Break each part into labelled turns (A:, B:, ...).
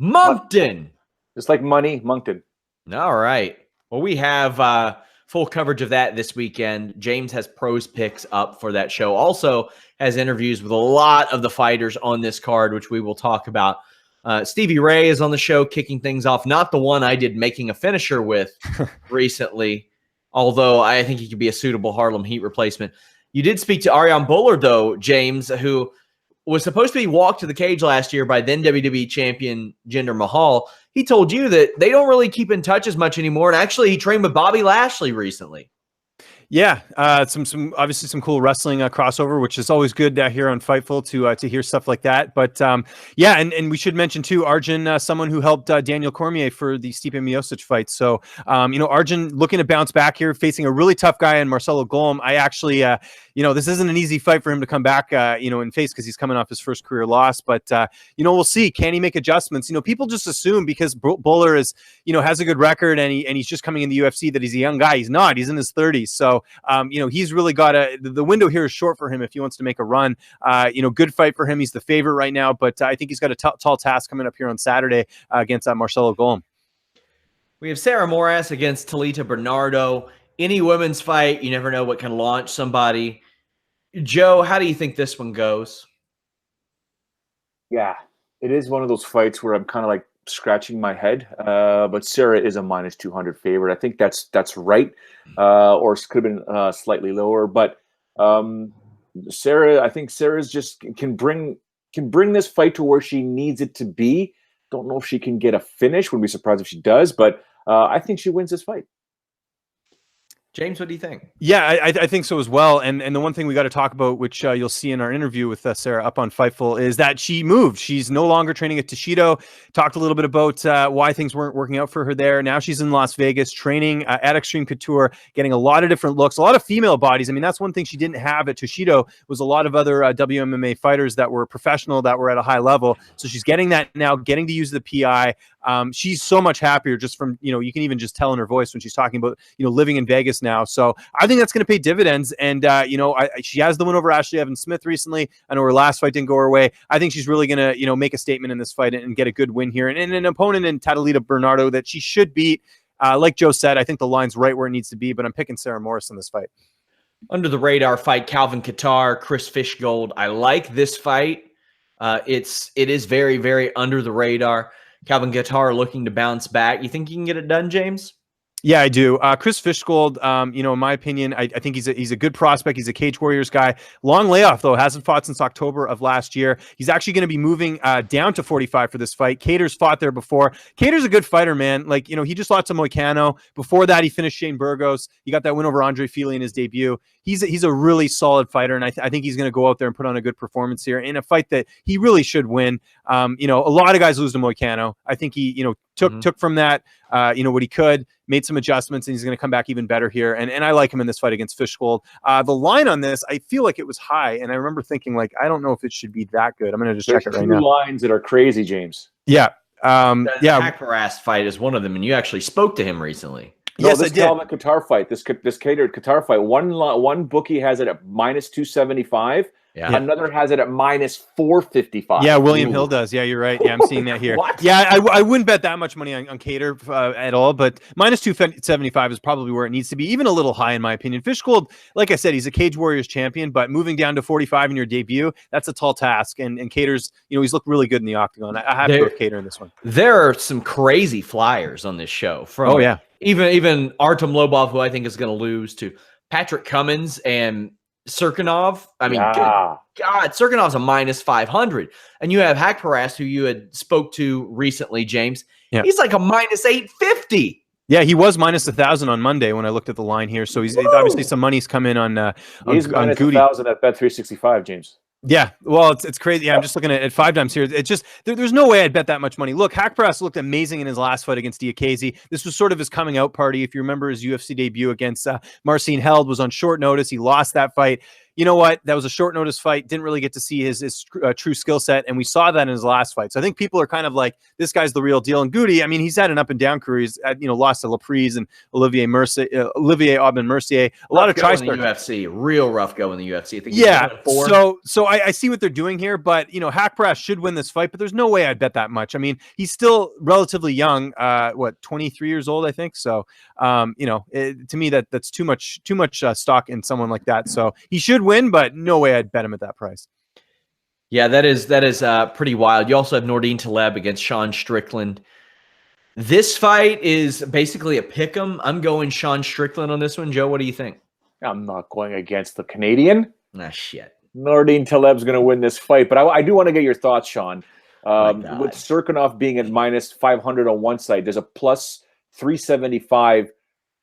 A: Moncton.
B: Just like money, Moncton.
A: All right. Well, we have full coverage of that this weekend. James has pros picks up for that show. Also has interviews with a lot of the fighters on this card, which we will talk about. Stevie Ray is on the show kicking things off. Not the one I did making a finisher with recently, although I think he could be a suitable Harlem Heat replacement. You did speak to Ariane Bowler, though, James, who was supposed to be walked to the cage last year by then WWE champion Jinder Mahal. He told you that they don't really keep in touch as much anymore. And actually, he trained with Bobby Lashley recently.
C: Yeah, some obviously some cool wrestling crossover, which is always good here on Fightful to hear stuff like that. But yeah, and we should mention too, Arjun, someone who helped Daniel Cormier for the Stipe Miocic fight. So Arjun looking to bounce back here, facing a really tough guy in Marcelo Golm. I actually, this isn't an easy fight for him to come back, and face because he's coming off his first career loss. But we'll see. Can he make adjustments? People just assume because Bowler is, has a good record and he's just coming in the UFC that he's a young guy. He's not. He's in his 30s. So he's really got the window here is short for him if he wants to make a run. Good fight for him. He's the favorite right now, but I think he's got a tall task coming up here on Saturday against Marcelo Golm.
A: We have Sarah Moras against Talita Bernardo. Any women's fight, you never know what can launch somebody. Joe, how do you think this one goes?
B: Yeah, it is one of those fights where I'm kind of like scratching my head, but Sarah is a minus 200 favorite. I think that's right, or it could have been slightly lower. But Sarah, I think Sarah's just can bring this fight to where she needs it to be. Don't know if she can get a finish. Wouldn't be surprised if she does, but I think she wins this fight.
A: James, what do you think?
C: Yeah, I think so as well. And the one thing we got to talk about, which you'll see in our interview with Sarah up on Fightful, is that she moved. She's no longer training at Toshido. Talked a little bit about why things weren't working out for her there. Now she's in Las Vegas training at Extreme Couture, getting a lot of different looks, a lot of female bodies. I mean, that's one thing she didn't have at Toshido was a lot of other WMMA fighters that were professional, that were at a high level. So she's getting that now, getting to use the PI. She's so much happier just from, you can even just tell in her voice when she's talking about, living in Vegas now. So I think that's going to pay dividends. And, she has the win over Ashley Evans-Smith recently. I know her last fight didn't go her way. I think she's really going to, make a statement in this fight and get a good win here. And an opponent in Tatalita Bernardo that she should beat. Like Joe said, I think the line's right where it needs to be, but I'm picking Sarah Morris in this fight.
A: Under the radar fight, Calvin Kattar, Chris Fishgold. I like this fight. It is very, very under the radar. Calvin Kattar looking to bounce back. You think you can get it done, James?
C: Yeah, I do. Chris Fishgold, in my opinion, I think he's a good prospect. He's a Cage Warriors guy. Long layoff, though. Hasn't fought since October of last year. He's actually going to be moving down to 45 for this fight. Cater's fought there before. Cater's a good fighter, man. He just lost to Moicano. Before that, he finished Shane Burgos. He got that win over Andre Fili in his debut. He's a really solid fighter, and I think he's going to go out there and put on a good performance here in a fight that he really should win. A lot of guys lose to Moicano. I think he, took from that, what he could, made some adjustments, and he's going to come back even better here. And I like him in this fight against Fishgold. The line on this, I feel like it was high, and I remember thinking, I don't know if it should be that good. I'm going to just check it right now.
B: There's two lines that are crazy, James.
C: Yeah.
A: The Harass fight is one of them, and you actually spoke to him recently.
B: No,
C: yes,
B: this Calvin Kattar fight, this catered Kattar fight, one bookie has it at minus 275. Yeah. Another has it at minus 455.
C: Yeah, William Hill does. Yeah, you're right. Yeah, I'm seeing that here.
A: What?
C: Yeah, I wouldn't bet that much money on Cater at all, but minus 275 is probably where it needs to be, even a little high in my opinion. Fishgold, like I said, he's a Cage Warriors champion, but moving down to 45 in your debut, that's a tall task. And Cater's, he's looked really good in the octagon. I have to go with Cater in this one.
A: There are some crazy flyers on this show. Even Artem Lobov, who I think is going to lose, to Patrick Cummins and Serkinov. I mean, good God, Serkinov's a minus 500. And you have Harass, who you had spoke to recently, James. Yeah. He's like a minus 850.
C: Yeah, he was minus 1,000 on Monday when I looked at the line here. So he's obviously some money's come in on
B: he's minus 1,000 at Bet365, James.
C: Yeah, well, it's crazy. Yeah, I'm just looking at 5 times here. It's just there's no way I'd bet that much money. Look, Haqparast looked amazing in his last fight against Diakaze. This was sort of his coming out party. If you remember his UFC debut against Marcin Held was on short notice. He lost that fight. you know what, that was a short notice fight, didn't really get to see his true skill set, and we saw that in his last fight. So I think people are kind of like, this guy's the real deal. And Goody, I mean, he's had an up and down career. He's lost to Laprise and Olivier Aubin Mercier, a lot of
A: tries in the UFC, real rough go in the UFC. I think
C: yeah, so I see what they're doing here, but Haqparast should win this fight, but there's no way I'd bet that much. I mean, he's still relatively young, 23 years old, I think. So, to me, that's too much stock in someone like that. So he should win, but no way I'd bet him at that price.
A: Yeah, that is pretty wild. You also have Nordine Taleb against Sean Strickland. This fight is basically a pick'em. I'm going Sean Strickland on this one. Joe, what do you think?
B: I'm not going against the Canadian.
A: Shit.
B: Nordine Taleb's going to win this fight, but I do want to get your thoughts, Sean. With Serkinov being at minus 500 on one side, there's a plus 375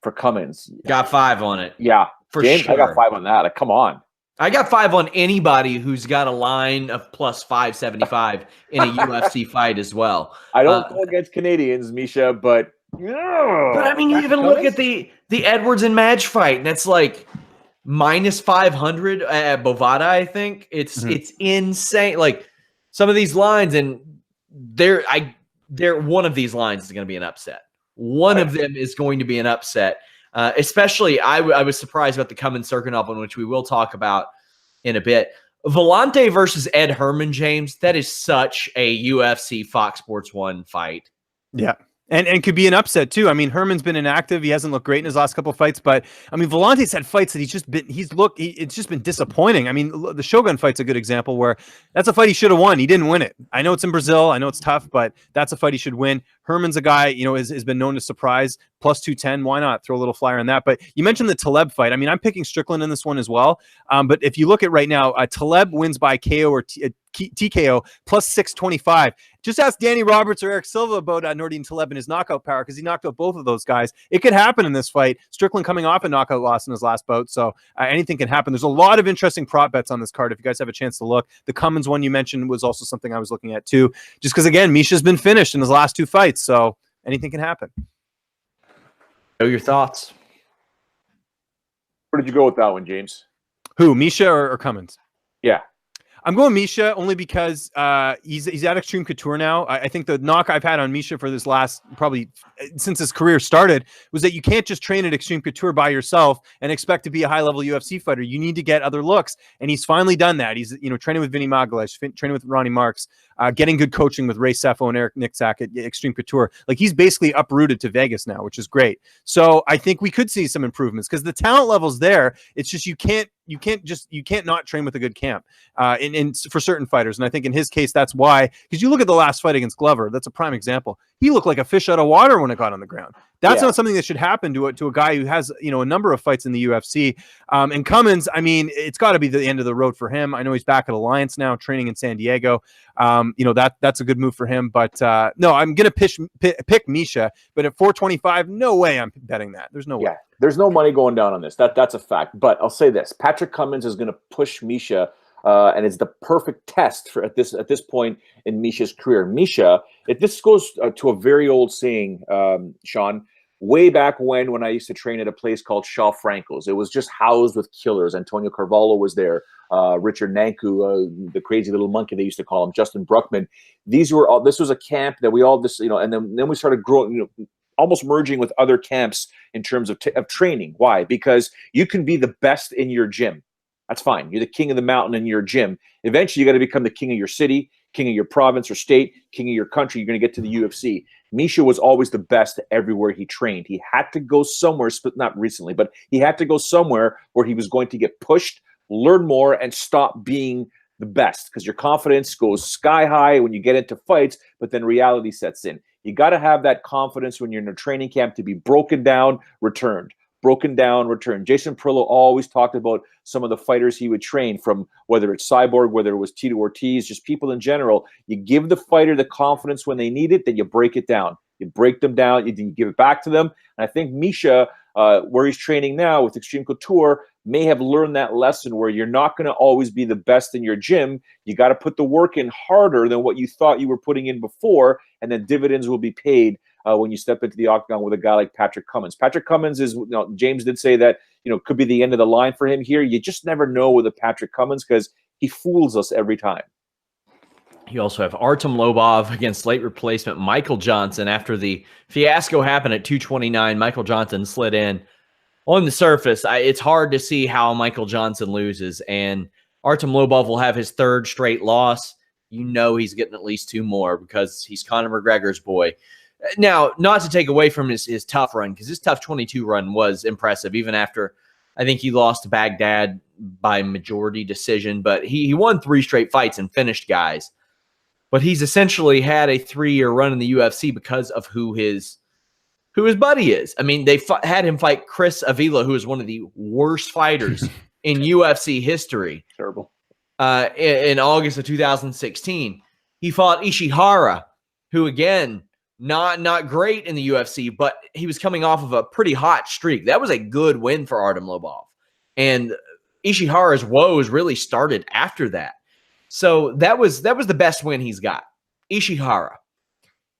B: for Cummins.
A: Got 5 on it.
B: Yeah,
A: for
B: James,
A: sure.
B: I got 5 on that. Like, come on.
A: I got 5 on anybody who's got a line of plus 575 in a UFC fight as well.
B: I don't go against Canadians, Misha, but
A: I mean, you even look at the Edwards and Madge fight, and that's like minus 500 at Bovada, I think. It's insane. Like some of these lines, and they're one of these lines is going to be an upset. One of them is going to be an upset. Especially, I was surprised about the Cummins Serkinov one, which we will talk about in a bit. Vellante versus Ed Herman, James, that is such a UFC Fox Sports 1 fight.
C: Yeah. And could be an upset too. I mean, Herman's been inactive. He hasn't looked great in his last couple of fights, but I mean, Vellante's had fights that it's just been disappointing. I mean, the Shogun fight's a good example where that's a fight he should have won. He didn't win it. I know it's in Brazil. I know it's tough, but that's a fight he should win. Herman's a guy, has been known to surprise. Plus 210. Why not throw a little flyer on that? But you mentioned the Taleb fight. I mean, I'm picking Strickland in this one as well. But if you look at right now, Taleb wins by KO or TKO plus 625. Just ask Danny Roberts or Eric Silva about Nordine Taleb and his knockout power, because he knocked out both of those guys. It could happen in this fight. Strickland coming off a knockout loss in his last bout, so anything can happen. There's a lot of interesting prop bets on this card if you guys have a chance to look. The Cummins one you mentioned was also something I was looking at too, just because, again, Misha's been finished in his last 2 fights, so anything can happen.
A: Know your thoughts.
B: Where did you go with that one, James?
C: Who, Misha or Cummins?
B: Yeah.
C: I'm going Misha only because he's at Extreme Couture now. I think the knock I've had on Misha for this last, probably since his career started, was that you can't just train at Extreme Couture by yourself and expect to be a high-level UFC fighter. You need to get other looks, and he's finally done that. He's training with Vinny Magalesh, training with Ronnie Marks, getting good coaching with Ray Sefo and Eric Nicksack at Extreme Couture. Like, he's basically uprooted to Vegas now, which is great. So I think we could see some improvements because the talent level's there. It's just you can't not train with a good camp for certain fighters. And I think in his case, that's why, because you look at the last fight against Glover, that's a prime example. He looked like a fish out of water when it got on the ground. That's not something that should happen to a guy who has, a number of fights in the UFC. And Cummins, I mean, it's got to be the end of the road for him. I know he's back at Alliance now, training in San Diego. That's a good move for him. But no, I'm going to pick Misha. But at 425, no way I'm betting that. There's no way.
B: Yeah, there's no money going down on this. That's a fact. But I'll say this: Patrick Cummins is going to push Misha. And it's the perfect test for at this point in Misha's career. Misha, this goes to a very old saying, Sean, way back when I used to train at a place called Shaw Franco's. It was just housed with killers. Antonio Carvalho was there, Richard Nanku, the crazy little monkey they used to call him, Justin Bruckman. This was a camp that we all and then we started growing, almost merging with other camps in terms of training. Why? Because you can be the best in your gym. That's fine. You're the king of the mountain in your gym. Eventually, you got to become the king of your city, king of your province or state, king of your country. You're going to get to the UFC. Misha was always the best everywhere he trained. He had to go somewhere, not recently, but he had to go somewhere where he was going to get pushed, learn more, and stop being the best, because your confidence goes sky high when you get into fights, but then reality sets in. You got to have that confidence when you're in a training camp to be broken down, returned. Broken down, return. Jason Perillo always talked about some of the fighters he would train, from whether it's Cyborg, whether it was Tito Ortiz, just people in general. You give the fighter the confidence when they need it, then you break it down. You break them down, you give it back to them. And I think Misha, where he's training now with Extreme Couture, may have learned that lesson where you're not going to always be the best in your gym. You got to put the work in harder than what you thought you were putting in before, and then dividends will be paid when you step into the octagon with a guy like Patrick Cummins. Patrick Cummins is, James did say that, could be the end of the line for him here. You just never know with a Patrick Cummins because he fools us every time.
A: You also have Artem Lobov against late replacement Michael Johnson. After the fiasco happened at 229, Michael Johnson slid in. On the surface, it's hard to see how Michael Johnson loses, and Artem Lobov will have his third straight loss. He's getting at least two more because he's Conor McGregor's boy. Now, not to take away from his tough run, because his tough 22 run was impressive, even after I think he lost to Baghdad by majority decision, but he won 3 straight fights and finished guys. But he's essentially had a 3-year run in the UFC because of who his buddy is. I mean, they had him fight Chris Avila, who is one of the worst fighters in UFC history.
B: Terrible.
A: In August of 2016. He fought Ishihara, who, again, not great in the UFC, but he was coming off of a pretty hot streak. That was a good win for Artem Lobov. And Ishihara's woes really started after that. So that was the best win he's got. Ishihara.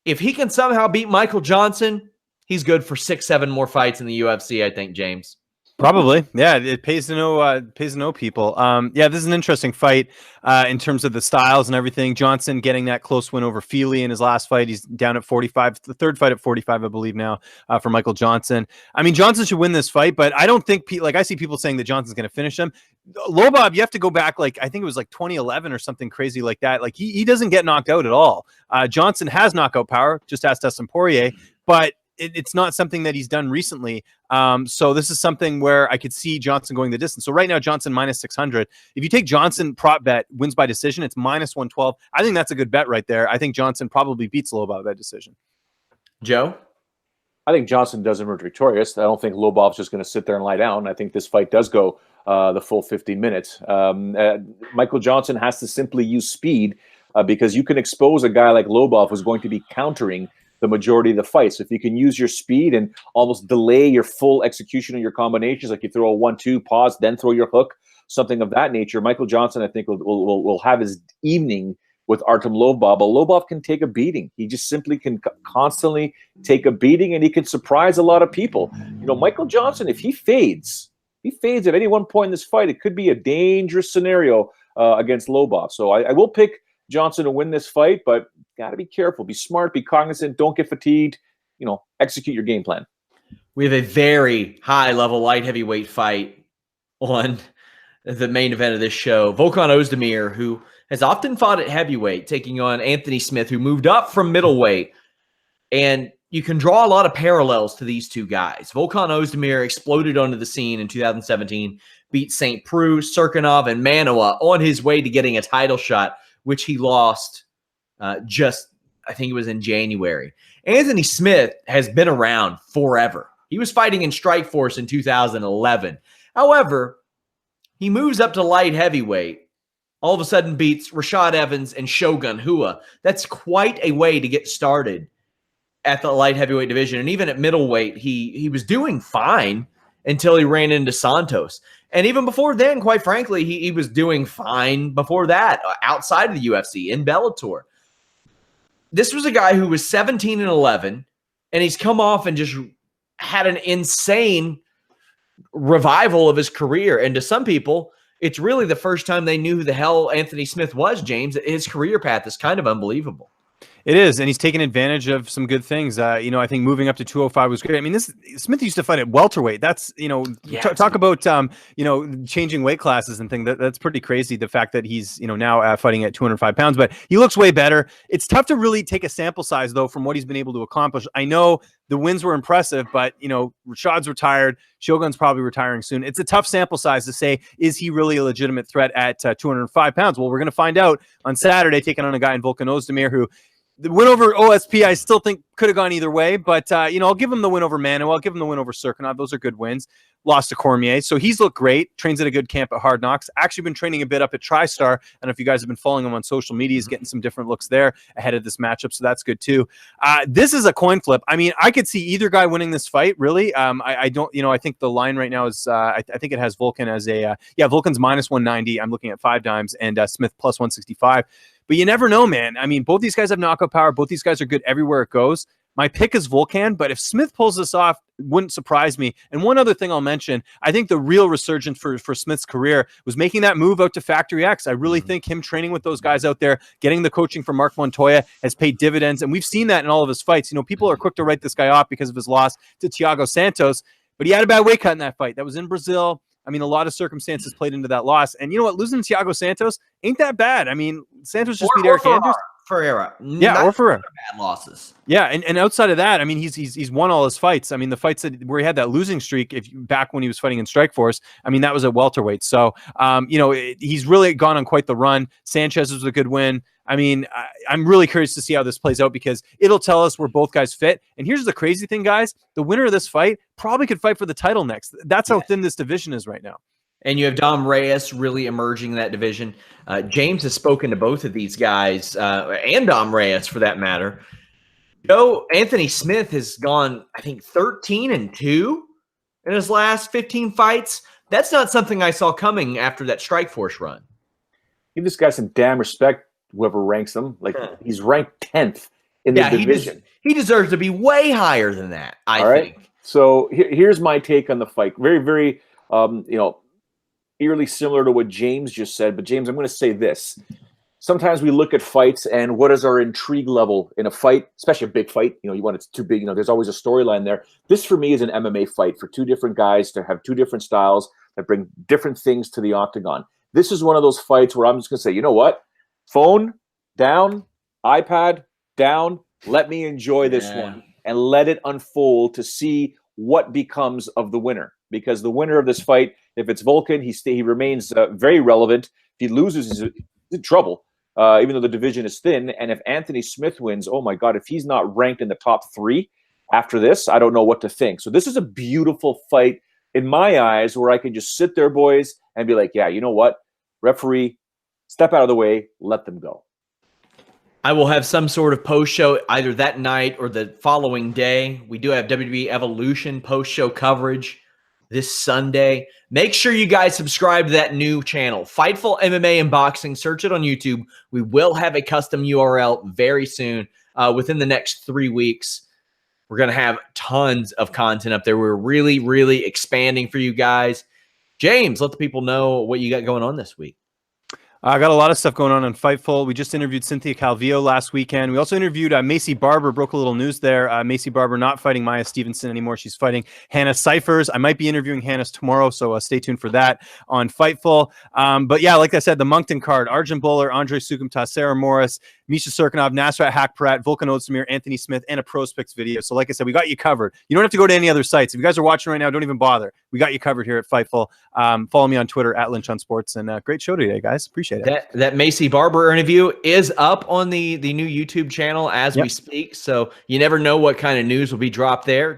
A: If he can somehow beat Michael Johnson, he's good for 6-7 more fights in the UFC, I think, James.
C: Probably. Yeah, it pays to know people. Yeah, this is an interesting fight in terms of the styles and everything. Johnson getting that close win over Feely in his last fight. He's down at 45, the third fight at 45, I believe now, for Michael Johnson. I mean, Johnson should win this fight, but I don't think, I see people saying that Johnson's going to finish him. Lobov, you have to go back, I think it was 2011 or something crazy like that. He doesn't get knocked out at all. Johnson has knockout power, just ask Dustin Poirier, but it's not something that he's done recently. So this is something where I could see Johnson going the distance. So right now, Johnson minus 600. If you take Johnson prop bet wins by decision, it's minus 112. I think that's a good bet right there. I think Johnson probably beats Lobov that decision. Joe?
B: I think Johnson does emerge victorious. I don't think Lobov's just going to sit there and lie down. I think this fight does go the full 15 minutes. Michael Johnson has to simply use speed because you can expose a guy like Lobov who's going to be countering the majority of the fights. If you can use your speed and almost delay your full execution of your combinations, like you throw a 1-2, pause, then throw your hook, something of that nature, Michael Johnson, I think, will have his evening with Artem Lobov. But Lobov can take a beating. He just simply can constantly take a beating, and he can surprise a lot of people. Michael Johnson, if he fades at any one point in this fight, it could be a dangerous scenario against Lobov. So I will pick Johnson to win this fight, but got to be careful, be smart, be cognizant, don't get fatigued, execute your game plan.
A: We have a very high level light heavyweight fight on the main event of this show. Volkan Oezdemir, who has often fought at heavyweight, taking on Anthony Smith, who moved up from middleweight. And you can draw a lot of parallels to these two guys. Volkan Oezdemir exploded onto the scene in 2017, beat St. Preux, Serkinov, and Manoa on his way to getting a title shot, which he lost I think it was in January. Anthony Smith has been around forever. He was fighting in Strikeforce in 2011. However, he moves up to light heavyweight, all of a sudden beats Rashad Evans and Shogun Rua. That's quite a way to get started at the light heavyweight division. And even at middleweight, he was doing fine until he ran into Santos. And even before then, quite frankly, he was doing fine before that outside of the UFC in Bellator. This was a guy who was 17-11, and he's come off and just had an insane revival of his career. And to some people, it's really the first time they knew who the hell Anthony Smith was, James. His career path is kind of unbelievable.
C: It is, and he's taken advantage of some good things. I think moving up to 205 was great. I mean, Smith used to fight at welterweight. That's, talk about, changing weight classes and things. That's pretty crazy, the fact that he's, now fighting at 205 pounds. But he looks way better. It's tough to really take a sample size, though, from what he's been able to accomplish. I know the wins were impressive, but, Rashad's retired. Shogun's probably retiring soon. It's a tough sample size to say, is he really a legitimate threat at 205 pounds? Well, we're going to find out on Saturday, taking on a guy in Volkan Oezdemir who, the win over OSP, I still think could have gone either way, but, I'll give him the win over Manoa. I'll give him the win over Serkinov. Those are good wins. Lost to Cormier. So he's looked great. Trains at a good camp at Hard Knocks. Actually been training a bit up at TriStar. I don't know if you guys have been following him on social media. He's getting some different looks there ahead of this matchup, so that's good too. This is a coin flip. I mean, I could see either guy winning this fight, really. I don't, I think the line right now is, I think it has Volkan as a, Volkan's minus 190. I'm looking at 5 dimes, and Smith plus 165. But you never know, man. I mean, both these guys have knockout power. Both these guys are good everywhere it goes. My pick is Volkan, but if Smith pulls this off, it wouldn't surprise me. And one other thing I'll mention, I think the real resurgence for Smith's career was making that move out to Factory X. I really think him training with those guys out there, getting the coaching from Mark Montoya has paid dividends. And we've seen that in all of his fights. You know, people are quick to write this guy off because of his loss to Thiago Santos, but he had a bad weight cut in that fight. That was in Brazil. I mean, a lot of circumstances played into that loss. And you know what? Losing to Thiago Santos ain't that bad. I mean, Santos just beat Eric Anders.
A: Ferreira.
C: Yeah, or Ferreira.
A: Bad losses.
C: Yeah, and outside of that, I mean, he's won all his fights. I mean, the fights where he had that losing streak, back when he was fighting in Strikeforce, I mean, that was at welterweight. So, you know, he's really gone on quite the run. Sanchez was a good win. I mean, I'm really curious to see how this plays out because it'll tell us where both guys fit. And here's the crazy thing, guys: the winner of this fight probably could fight for the title next. That's how thin this division is right now.
A: And you have Dom Reyes really emerging in that division. James has spoken to both of these guys, and Dom Reyes for that matter. Anthony Smith has gone, I think, 13-2 in his last 15 fights. That's not something I saw coming after that Strikeforce run.
B: Give this guy some damn respect, whoever ranks him. Like, he's ranked 10th in the division.
A: He deserves to be way higher than that, I think.
B: So here's my take on the fight. Very, very, you know, eerily similar to what James just said. But James, I'm going to say this. Sometimes we look at fights and what is our intrigue level in a fight, especially a big fight. You know, you want it's too big. You know, there's always a storyline there. This for me is an MMA fight for two different guys to have two different styles that bring different things to the octagon. This is one of those fights where I'm just going to say, you know what? Phone down, iPad down. Let me enjoy this one and let it unfold to see what becomes of the winner. Because the winner of this fight, if it's Volkan, he remains very relevant. If he loses, he's in trouble, even though the division is thin. And if Anthony Smith wins, oh my God, if he's not ranked in the top 3 after this, I don't know what to think. So this is a beautiful fight in my eyes where I can just sit there, boys, and be like, yeah, you know what? Referee, step out of the way, let them go.
A: I will have some sort of post-show either that night or the following day. We do have WWE Evolution post-show coverage this Sunday. Make sure you guys subscribe to that new channel, Fightful MMA and Boxing. Search it on YouTube. We will have a custom URL very soon, within the next 3 weeks. We're going to have tons of content up there. We're really, really expanding for you guys. James, let the people know what you got going on this week.
C: I got a lot of stuff going on Fightful. We just interviewed Cynthia Calvillo last weekend. We also interviewed Macy Barber, broke a little news there. Macy Barber not fighting Maya Stevenson anymore. She's fighting Hannah Cyphers. I might be interviewing Hannah tomorrow, so stay tuned for that on Fightful. But yeah, like I said, the Moncton card, Arjun Bowler, Andre Sukumta, Sarah Morris, Misha Serkinov, Nasrat Hakparat, Volkan Oezdemir, Anthony Smith, and a Pros Picks video. So like I said, we got you covered. You don't have to go to any other sites. If you guys are watching right now, don't even bother. We got you covered here at Fightful. Follow me on Twitter at Lynch on Sports. And great show today, guys. Appreciate it.
A: That Macy Barber interview is up on the new YouTube channel as we speak. So you never know what kind of news will be dropped there.